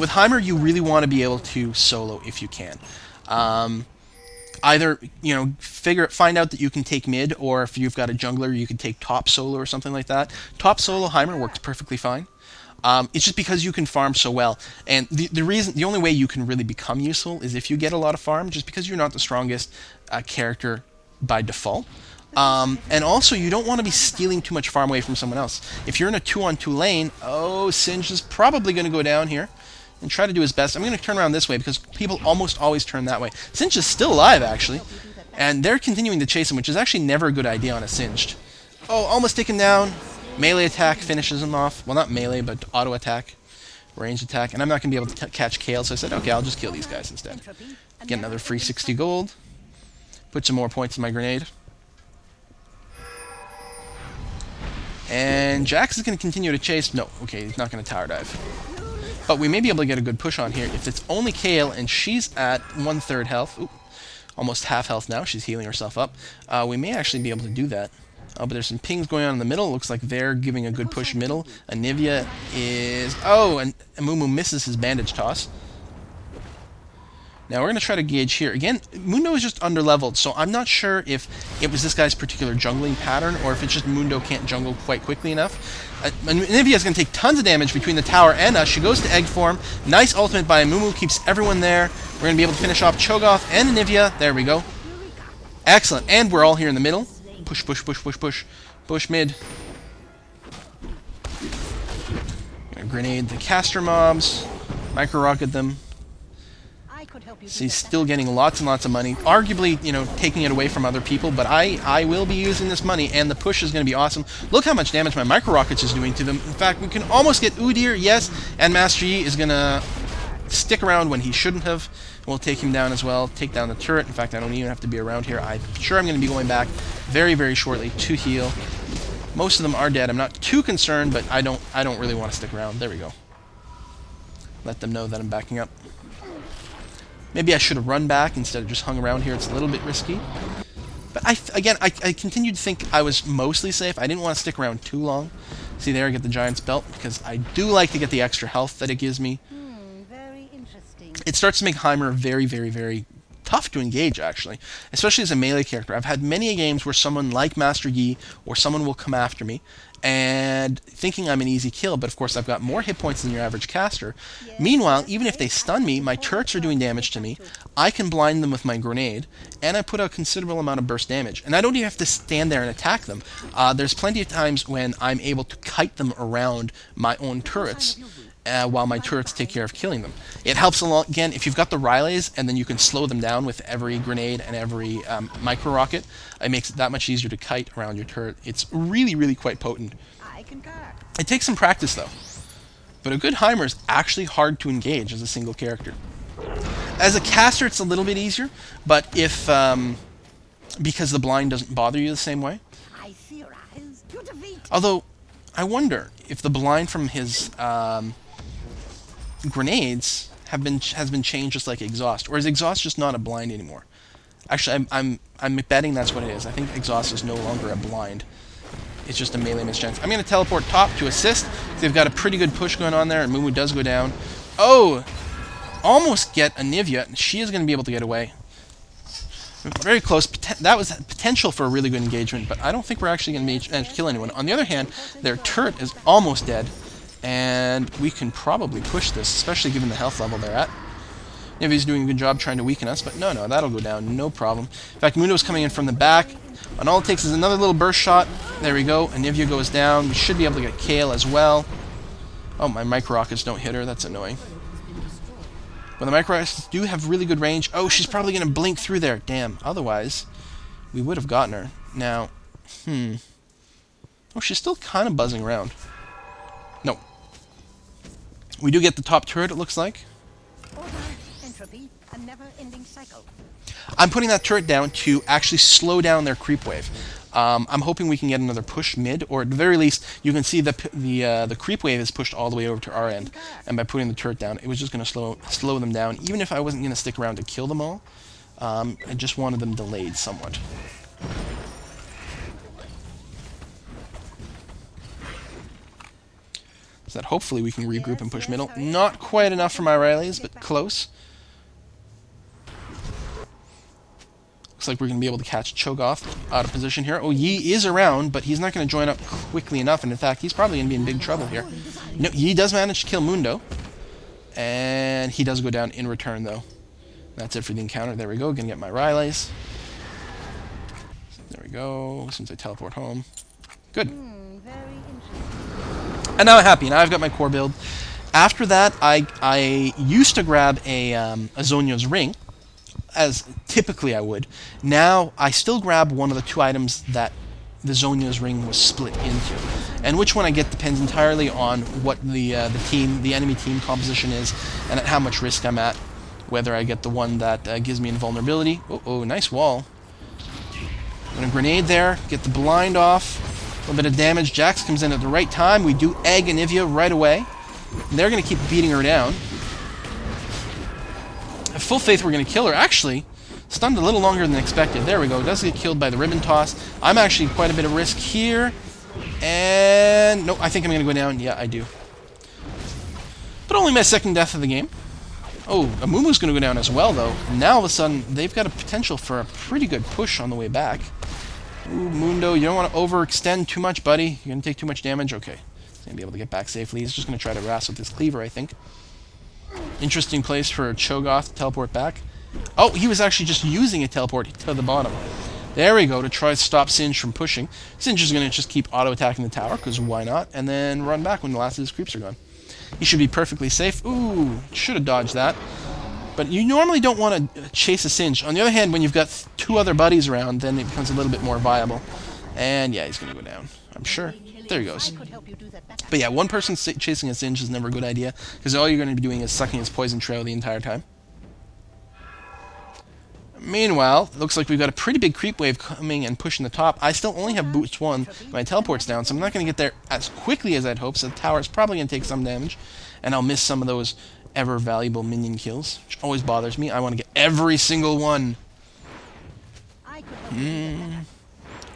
with Heimer, you really want to be able to solo if you can. Either find out that you can take mid, or if you've got a jungler, you can take top solo or something like that. Top solo Heimer works perfectly fine. It's just because you can farm so well, and the only way you can really become useful is if you get a lot of farm, just because you're not the strongest character by default. And also, you don't want to be stealing too much farm away from someone else. If you're in a 2-on-2 lane, Singe is probably going to go down here and try to do his best. I'm going to turn around this way because people almost always turn that way. Singe is still alive, actually, and they're continuing to chase him, which is actually never a good idea on a Singed. Oh, almost taken down. Melee attack finishes him off. Well, not melee, but auto attack, range attack, and I'm not going to be able to catch Kale, so I said, okay, I'll just kill these guys instead. Get another free 60 gold. Put some more points in my grenade. And Jax is going to continue to chase. No, okay, he's not going to tower dive. But we may be able to get a good push on here if it's only Kale and she's at 1/3 health. Ooh, almost half health now. She's healing herself up. We may actually be able to do that. But there's some pings going on in the middle. Looks like they're giving a good push middle. Anivia is... Oh, and Amumu misses his bandage toss. Now we're going to try to gauge here. Again, Mundo is just under-leveled, so I'm not sure if it was this guy's particular jungling pattern or if it's just Mundo can't jungle quite quickly enough. Anivia is going to take tons of damage between the tower and us. She goes to egg form. Nice ultimate by Amumu, keeps everyone there. We're going to be able to finish off Cho'Gath and Anivia. There we go. Excellent. And we're all here in the middle. Push, push, push, push, push. Push mid. Grenade the caster mobs. Micro-rocket them. So he's still getting lots and lots of money. Arguably, taking it away from other people, but I will be using this money, and the push is going to be awesome. Look how much damage my micro-rockets is doing to them. In fact, we can almost get Udyr, yes, and Master Yi is going to stick around when he shouldn't have. We'll take him down as well, take down the turret. In fact, I don't even have to be around here. I'm sure I'm going to be going back very, very shortly to heal. Most of them are dead. I'm not too concerned, but I don't really want to stick around. There we go. Let them know that I'm backing up. Maybe I should have run back instead of just hung around here. It's a little bit risky. But I continued to think I was mostly safe. I didn't want to stick around too long. See there, I get the Giant's Belt, because I do like to get the extra health that it gives me. Very interesting. It starts to make Heimer very, very, very tough to engage, actually. Especially as a melee character. I've had many games where someone like Master Yi or someone will come after me, and thinking I'm an easy kill, but of course I've got more hit points than your average caster. Meanwhile, even if they stun me, my turrets are doing damage to me, I can blind them with my grenade, and I put a considerable amount of burst damage. And I don't even have to stand there and attack them. There's plenty of times when I'm able to kite them around my own turrets, while my turrets take care of killing them. It helps a lot, again, if you've got the Rileys, and then you can slow them down with every grenade and every micro-rocket. It makes it that much easier to kite around your turret. It's really, really quite potent. It takes some practice, though. But a good Heimer is actually hard to engage as a single character. As a caster, it's a little bit easier, but if... because the blind doesn't bother you the same way. Although, I wonder if the blind from his... grenades has been changed just like exhaust, or is exhaust just not a blind anymore? Actually, I'm betting that's what it is. I think exhaust is no longer a blind. It's just a melee mischance. I'm going to teleport top to assist. They've got a pretty good push going on there, and Mumu does go down. Oh! Almost get Anivia. She is going to be able to get away. Very close. That was potential for a really good engagement, but I don't think we're actually going to manage to kill anyone. On the other hand, their turret is almost dead. And we can probably push this, especially given the health level they're at. Nivi's doing a good job trying to weaken us, but no, that'll go down, no problem. In fact, Mundo's coming in from the back, and all it takes is another little burst shot. There we go, Anivia goes down. We should be able to get Kale as well. Oh, my micro-rockets don't hit her, that's annoying. But the micro-rockets do have really good range. Oh, she's probably going to blink through there. Damn, otherwise, we would have gotten her. Now, oh, she's still kind of buzzing around. No. We do get the top turret, it looks like. Entropy, a never-ending cycle. I'm putting that turret down to actually slow down their creep wave. I'm hoping we can get another push mid, or at the very least, you can see the creep wave is pushed all the way over to our end. And by putting the turret down, it was just going to slow them down. Even if I wasn't going to stick around to kill them all, I just wanted them delayed somewhat. so that hopefully we can regroup and push middle. Not quite enough for my Rileys, but close. Looks like we're going to be able to catch Cho'Gath out of position here. Oh, Yi is around, but he's not going to join up quickly enough, and in fact, he's probably going to be in big trouble here. No, Yi does manage to kill Mundo, and he does go down in return, though. That's it for the encounter. There we go. Going to get my Rileys. There we go, since I teleport home. Good. Very interesting. And now I'm happy. Now I've got my core build. After that, I used to grab a Zonya's ring, as typically I would. Now I still grab one of the two items that the Zonya's ring was split into, and which one I get depends entirely on what the enemy team composition is, and at how much risk I'm at. Whether I get the one that gives me invulnerability. Oh, nice wall. I'm gonna grenade there, get the blind off. A little bit of damage. Jax comes in at the right time. We do egg Anivia right away. And they're going to keep beating her down. I have full faith we're going to kill her. Actually, stunned a little longer than expected. There we go. Does get killed by the ribbon toss. I'm actually quite a bit of risk here. And no, I think I'm going to go down. Yeah, I do. But only my second death of the game. Oh, Amumu's going to go down as well, though. Now, all of a sudden, they've got a potential for a pretty good push on the way back. Ooh, Mundo, you don't want to overextend too much, buddy. You're going to take too much damage. Okay. He's going to be able to get back safely. He's just going to try to harass with his cleaver, I think. Interesting place for Cho'Gath to teleport back. Oh, he was actually just using a teleport to the bottom. There we go, to try to stop Singe from pushing. Singe is going to just keep auto-attacking the tower, because why not? And then run back when the last of his creeps are gone. He should be perfectly safe. Ooh, should have dodged that. But you normally don't want to chase a Singe. On the other hand, when you've got two other buddies around, then it becomes a little bit more viable. And yeah, he's going to go down, I'm sure. There he goes. But yeah, one person chasing a Singe is never a good idea, because all you're going to be doing is sucking his poison trail the entire time. Meanwhile, looks like we've got a pretty big creep wave coming and pushing the top. I still only have boots 1. My teleport's down, so I'm not going to get there as quickly as I'd hope, so the tower's probably going to take some damage. And I'll miss some of those ever-valuable minion kills, which always bothers me. I want to get every single one. There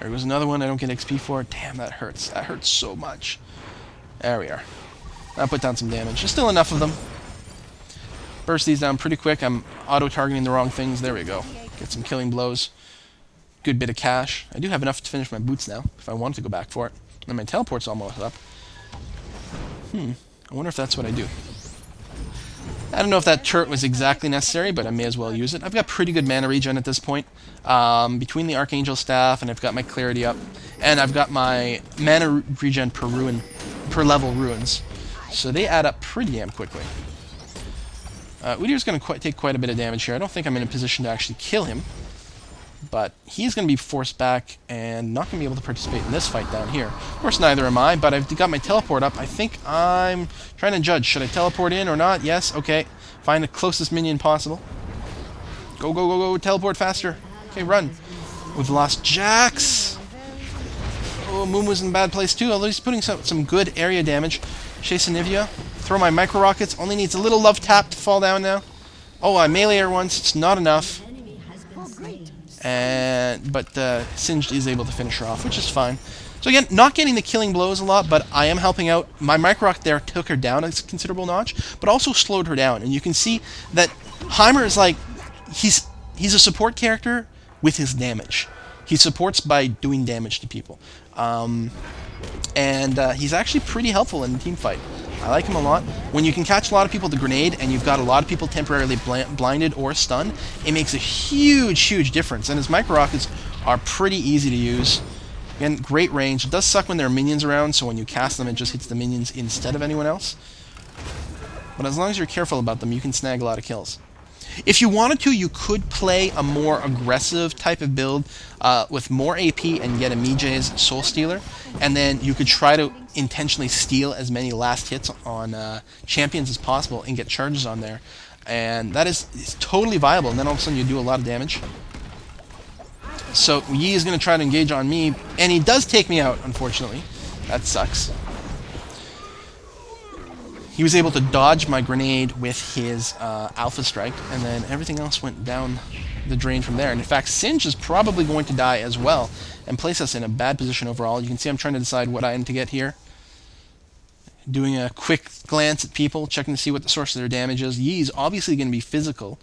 goes another one I don't get XP for. Damn, that hurts. That hurts so much. There we are. I'll put down some damage. There's still enough of them. Burst these down pretty quick. I'm auto-targeting the wrong things. There we go. Get some killing blows. Good bit of cash. I do have enough to finish my boots now, if I wanted to go back for it. And my teleport's almost up. I wonder if that's what I do. I don't know if that turret was exactly necessary, but I may as well use it. I've got pretty good mana regen at this point. Between the Archangel Staff, and I've got my Clarity up, and I've got my mana regen per level ruins. So they add up pretty damn quickly. Udyr's going to take quite a bit of damage here. I don't think I'm in a position to actually kill him. But he's going to be forced back and not going to be able to participate in this fight down here. Of course, neither am I, but I've got my teleport up. I think I'm trying to judge. Should I teleport in or not? Yes, okay. Find the closest minion possible. Go, go, go, go. Teleport faster. Okay, run. We've lost Jax. Oh, Moonwoo's in a bad place too, although he's putting some good area damage. Chase Anivia. Throw my micro rockets. Only needs a little love tap to fall down now. Oh, I melee her once. It's not enough. But Singed is able to finish her off, which is fine. So again, not getting the killing blows a lot, but I am helping out. My micro rock there took her down a considerable notch, but also slowed her down. And you can see that Heimer is like, he's a support character with his damage. He supports by doing damage to people. He's actually pretty helpful in the team fight. I like him a lot. When you can catch a lot of people with the grenade and you've got a lot of people temporarily blinded or stunned, it makes a huge, huge difference. And his micro rockets are pretty easy to use. Again, great range. It does suck when there are minions around, so when you cast them, it just hits the minions instead of anyone else. But as long as you're careful about them, you can snag a lot of kills. If you wanted to, you could play a more aggressive type of build with more AP and get a Mije's Soul Stealer, and then you could try to intentionally steal as many last hits on champions as possible and get charges on there. And that is totally viable, and then all of a sudden you do a lot of damage. So Yi is going to try to engage on me, and he does take me out, unfortunately. That sucks. He was able to dodge my grenade with his Alpha Strike, and then everything else went down the drain from there. And in fact, Singe is probably going to die as well, and place us in a bad position overall. You can see I'm trying to decide what item to get here. doing a quick glance at people, checking to see what the source of their damage is. Yi's obviously going to be physical.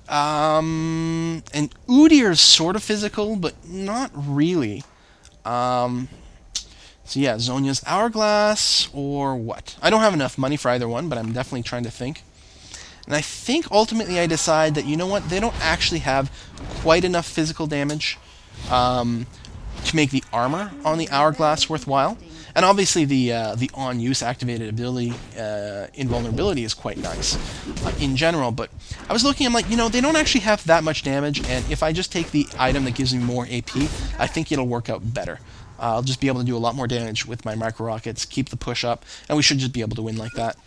And Udyr's sort of physical, but not really. So yeah, Zonya's Hourglass, or what? I don't have enough money for either one, but I'm definitely trying to think. And I think ultimately I decide that, you know what, they don't actually have quite enough physical damage to make the armor on the Hourglass worthwhile. And obviously the on-use activated ability, invulnerability, is quite nice in general. But I was looking, I'm like, you know, they don't actually have that much damage, and if I just take the item that gives me more AP, I think it'll work out better. I'll just be able to do a lot more damage with my micro rockets, keep the push up, and we should just be able to win like that.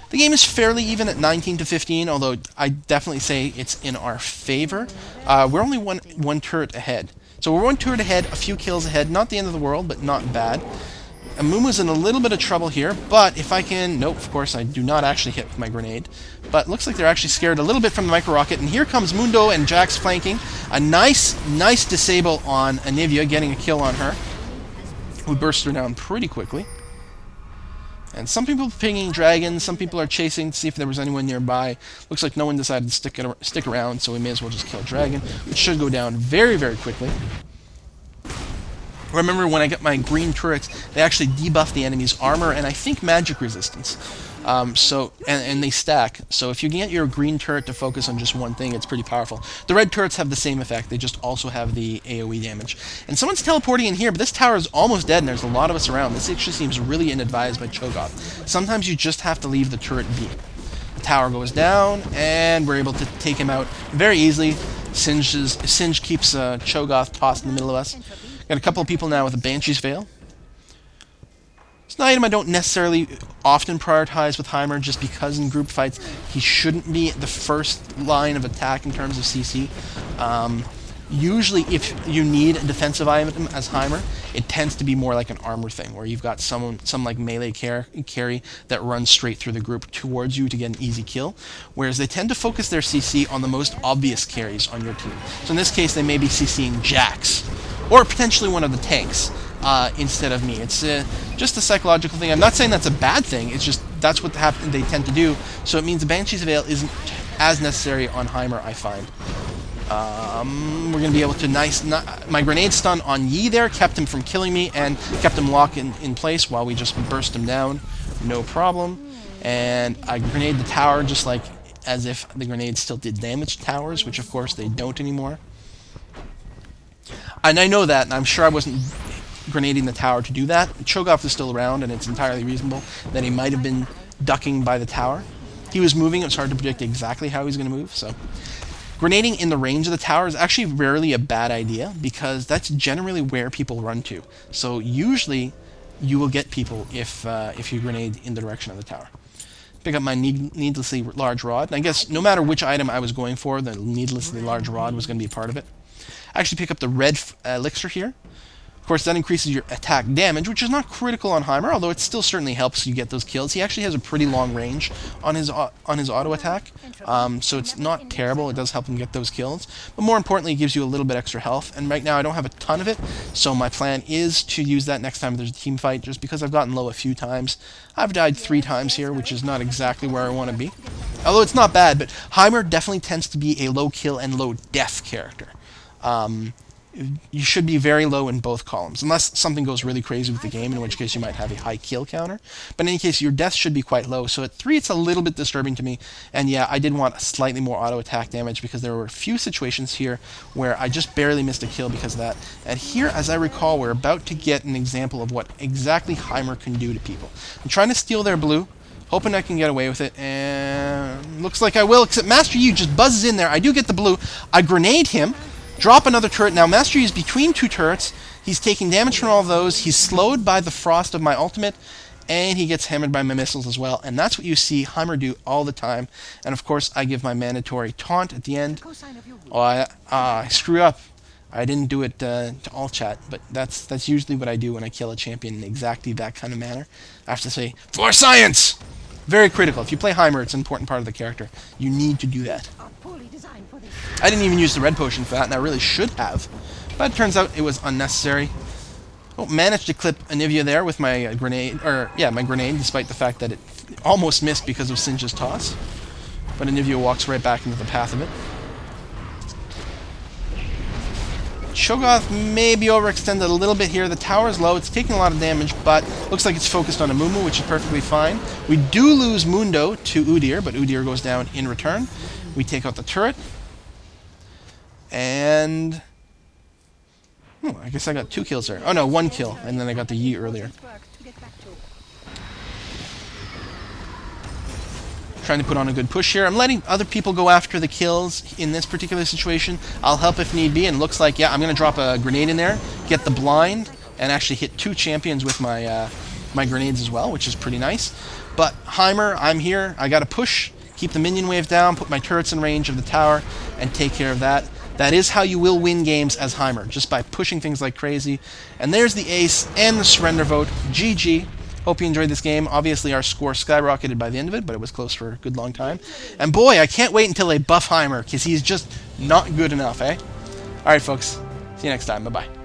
The game is fairly even at 19 to 15, although I definitely say it's in our favor. We're only one turret ahead. So we're one turret ahead, a few kills ahead. Not the end of the world, but not bad. Amumu's in a little bit of trouble here, but if I can... Nope, of course, I do not actually hit with my grenade. But looks like they're actually scared a little bit from the micro rocket, and here comes Mundo and Jax flanking. A nice disable on Anivia, getting a kill on her. We burst her down pretty quickly. And some people are pinging dragons, some people are chasing to see if there was anyone nearby. Looks like no one decided to stick around, so we may as well just kill dragon, which should go down very, very quickly. Remember, when I get my green turrets, they actually debuff the enemy's armor and I think magic resistance. And they stack. So if you can get your green turret to focus on just one thing, it's pretty powerful. The red turrets have the same effect. They just also have the AoE damage. And someone's teleporting in here, but this tower is almost dead and there's a lot of us around. This actually seems really inadvised by Cho'Gath. Sometimes you just have to leave the turret be. The tower goes down, and we're able to take him out very easily. Singe keeps Cho'Gath tossed in the middle of us. Got a couple of people now with a Banshee's Veil. It's an item I don't necessarily often prioritize with Heimer, just because in group fights he shouldn't be the first line of attack in terms of CC. Usually if you need a defensive item as Heimer, it tends to be more like an armor thing, where you've got some like melee carry that runs straight through the group towards you to get an easy kill, whereas they tend to focus their CC on the most obvious carries on your team. So in this case they may be CCing Jax, or potentially one of the tanks, instead of me. It's just a psychological thing. I'm not saying that's a bad thing, it's just that's what they tend to do, so it means the Banshee's Veil isn't as necessary on Heimer, I find. We're going to be able to my grenade stun on Yi there kept him from killing me and kept him locked in place while we just burst him down. No problem. And I grenade the tower just like as if the grenades still did damage to towers, which of course they don't anymore. And I know that, and I'm sure I wasn't grenading the tower to do that. Cho'Gath is still around, and it's entirely reasonable that he might have been ducking by the tower. He was moving, it's hard to predict exactly how he's going to move, so... Grenading in the range of the tower is actually rarely a bad idea, because that's generally where people run to. So usually you will get people if you grenade in the direction of the tower. Pick up my needlessly large rod, and I guess no matter which item I was going for, the needlessly large rod was going to be a part of it. I actually pick up the red elixir here. Of course, that increases your attack damage, which is not critical on Heimer, although it still certainly helps you get those kills. He actually has a pretty long range on his auto attack, so it's not terrible. It does help him get those kills, but more importantly, it gives you a little bit extra health. And right now, I don't have a ton of it, so my plan is to use that next time there's a team fight, just because I've gotten low a few times. I've died 3 times here, which is not exactly where I want to be. Although it's not bad, but Heimer definitely tends to be a low kill and low death character. You should be very low in both columns, unless something goes really crazy with the game, in which case you might have a high kill counter. But in any case, your death should be quite low, so at 3 it's a little bit disturbing to me. And yeah, I did want slightly more auto attack damage, because there were a few situations here where I just barely missed a kill because of that. And here, as I recall, we're about to get an example of what exactly Heimer can do to people. I'm trying to steal their blue, hoping I can get away with it, and looks like I will, except Master Yi just buzzes in there. I do get the blue. I grenade him, drop another turret. Now Master Yi is between 2 turrets. He's taking damage from all of those. He's slowed by the frost of my ultimate, and he gets hammered by my missiles as well. And that's what you see Heimer do all the time. And of course, I give my mandatory taunt at the end. Oh, I screw up. I didn't do it to all chat, but that's usually what I do when I kill a champion in exactly that kind of manner. I have to say, for science! Very critical. If you play Heimer, it's an important part of the character. You need to do that. I didn't even use the red potion for that, and I really should have. But it turns out it was unnecessary. Oh, managed to clip Anivia there with my grenade, or yeah, my grenade, despite the fact that it almost missed because of Singe's toss. But Anivia walks right back into the path of it. Cho'Gath may be overextended a little bit here. The tower's low. It's taking a lot of damage, but looks like it's focused on Amumu, which is perfectly fine. We do lose Mundo to Udyr, but Udyr goes down in return. We take out the turret. And... oh, I guess I got 2 kills there. Oh no, 1 kill, and then I got the Yi earlier. Trying to put on a good push here. I'm letting other people go after the kills in this particular situation. I'll help if need be, and looks like, yeah, I'm going to drop a grenade in there, get the blind, and actually hit 2 champions with my my grenades as well, which is pretty nice. But Heimer, I'm here. I got to push, keep the minion wave down, put my turrets in range of the tower, and take care of that. That is how you will win games as Heimer, just by pushing things like crazy. And there's the ace and the surrender vote. GG. Hope you enjoyed this game. Obviously, our score skyrocketed by the end of it, but it was close for a good long time. And boy, I can't wait until they buff Heimer, because he's just not good enough, eh? Alright, folks. See you next time. Bye-bye.